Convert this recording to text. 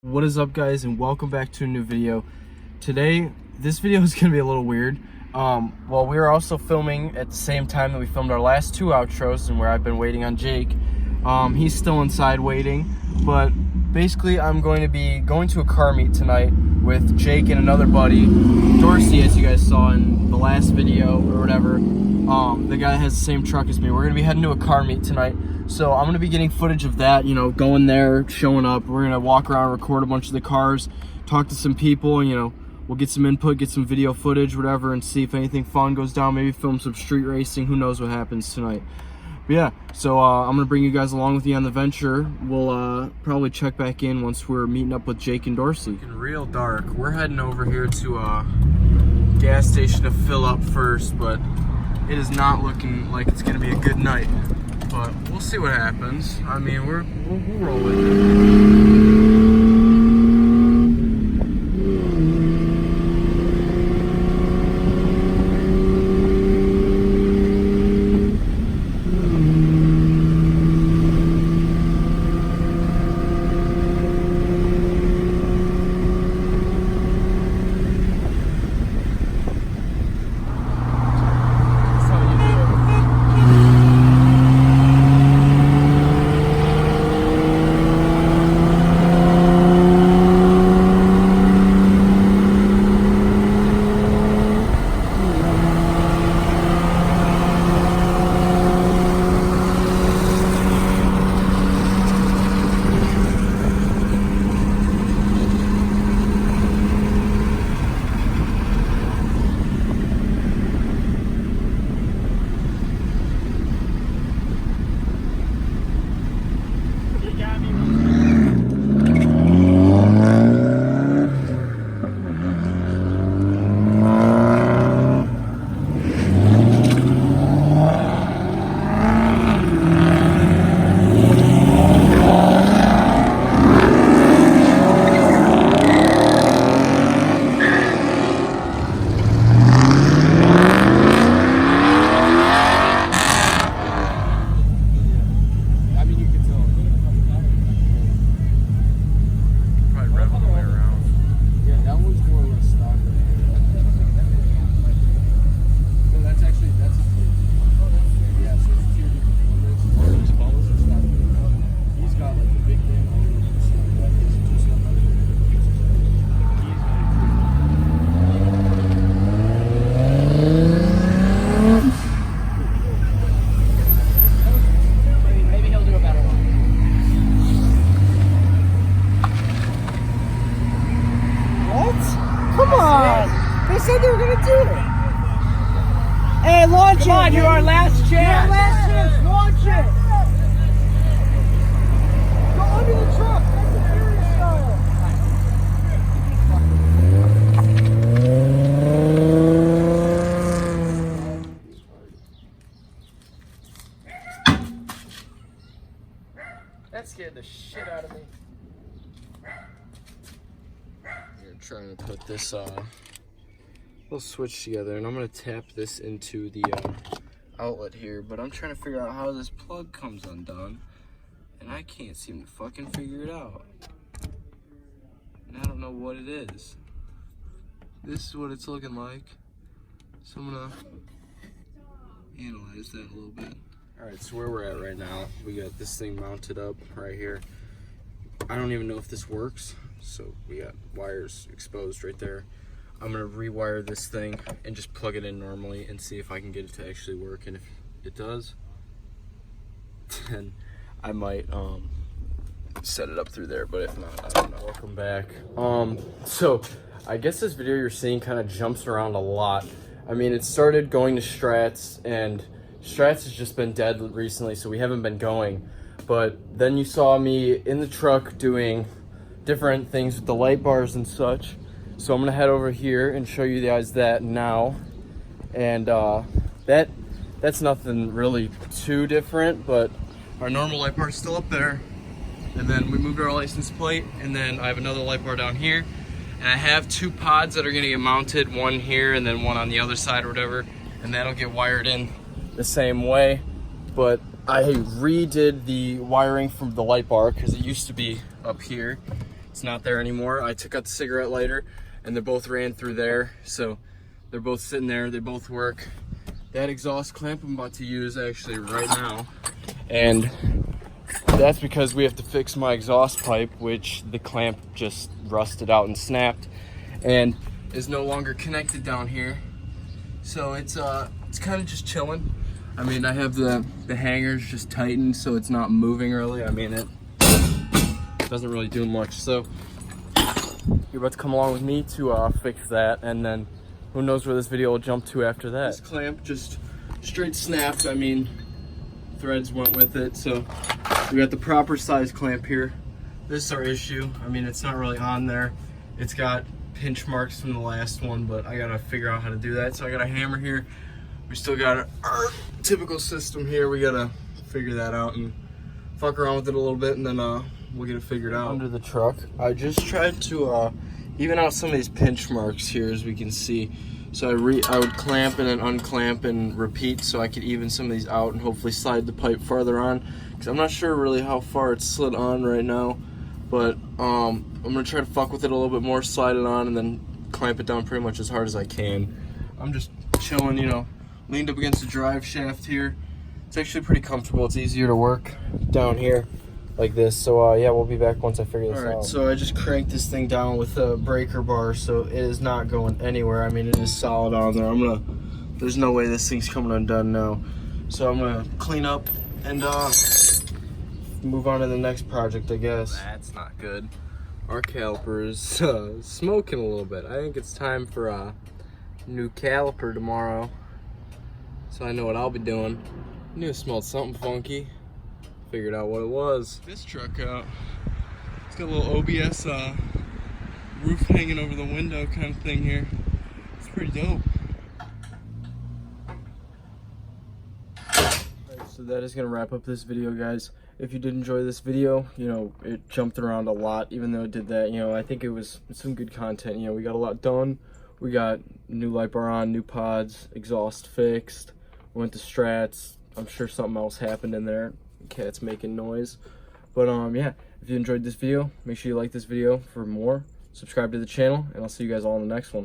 What is up, guys, and welcome back to a new video. Today this video is gonna be a little weird. Well, we are also filming at the same time that we filmed our last two outros, and where I've been waiting on Jake. He's still inside waiting, but basically I'm going to be going to a car meet tonight with Jake and another buddy, Dorsey, as you guys saw in the last video or whatever. The guy has the same truck as me. We're gonna be heading to a car meet tonight. So I'm gonna be getting footage of that, you know, going there, showing up. We're gonna walk around, record a bunch of the cars, talk to some people, you know, we'll get some input, get some video footage, whatever, and see if anything fun goes down. Maybe film some street racing. Who knows what happens tonight. But yeah, so I'm gonna bring you guys along with me on the venture. We'll probably check back in once we're meeting up with Jake and Dorsey. It's real dark. We're heading over here to a gas station to fill up first, but it is not looking like it's gonna be a good night. But we'll see what happens. I mean, we'll roll with it. They said they were gonna do it. Hey, launch it. Come on, you're our last chance. You're our last chance. Launch it. Go under the truck. That's the Furious style. That scared the shit out of me. We're trying to put this little switch together, and I'm gonna tap this into the outlet here, but I'm trying to figure out how this plug comes undone, and I can't seem to fucking figure it out. And I don't know what it is. This is what it's looking like. So I'm gonna analyze that a little bit. Alright, so where we're at right now, we got this thing mounted up right here. I don't even know if this works, so we got wires exposed right there. I'm gonna rewire this thing and just plug it in normally and see if I can get it to actually work. And if it does, then I might set it up through there. But if not, I don't know. Welcome back. So I guess this video you're seeing kind of jumps around a lot. I mean, it started going to Strats, and Strats has just been dead recently, so we haven't been going. But then you saw me in the truck doing different things with the light bars and such. So I'm gonna head over here and show you guys that now. And that's nothing really too different, but our normal light bar is still up there. And then we moved our license plate, and then I have another light bar down here. And I have two pods that are gonna get mounted, one here and then one on the other side or whatever. And that'll get wired in the same way. But I redid the wiring from the light bar because it used to be up here. it's not there anymore. I took out the cigarette lighter and they both ran through there. So they're both sitting there, they both work. That exhaust clamp I'm about to use actually right now. And that's because we have to fix my exhaust pipe, which the clamp just rusted out and snapped and is no longer connected down here. So it's kind of just chilling. I mean, I have the hangers just tightened so it's not moving really. I mean, it doesn't really do much. So you're about to come along with me to fix that, and then who knows where this video will jump to after that. This clamp just straight snapped. I mean, threads went with it. So we got the proper size clamp here. This is our issue. I mean, it's not really on there. It's got pinch marks from the last one, but I gotta figure out how to do that. So I got a hammer here. We still got our typical system here. We gotta figure that out and fuck around with it a little bit, and then we'll get it figured out. Under the truck, I just tried to even out some of these pinch marks here, as we can see. So I would clamp and then unclamp and repeat so I could even some of these out and hopefully slide the pipe farther on, because I'm not sure really how far it's slid on right now, but I'm gonna try to fuck with it a little bit more, slide it on, and then clamp it down pretty much as hard as I can. I'm just chilling, you know, leaned up against the drive shaft here. It's actually pretty comfortable. It's easier to work down here like this. So yeah, we'll be back once I figure this out. Alright, so I just cranked this thing down with a breaker bar, so it is not going anywhere. I mean, it is solid on there. There's no way this thing's coming undone now. So I'm gonna clean up and move on to the next project, I guess. That's not good. Our caliper is smoking a little bit. I think it's time for a new caliper tomorrow. So I know what I'll be doing. I knew it smelled something funky. Figured out what it was. This truck out. It's got a little OBS roof hanging over the window kind of thing here. It's pretty dope. Alright, so that is gonna wrap up this video, guys. If you did enjoy this video, you know, it jumped around a lot, even though it did that, you know, I think it was some good content. You know, we got a lot done. We got new light bar on, new pods, exhaust fixed. We went to Strats. I'm sure something else happened in there. Cat's making noise. But yeah, if you enjoyed this video, make sure you like this video for more. Subscribe to the channel, and I'll see you guys all in the next one.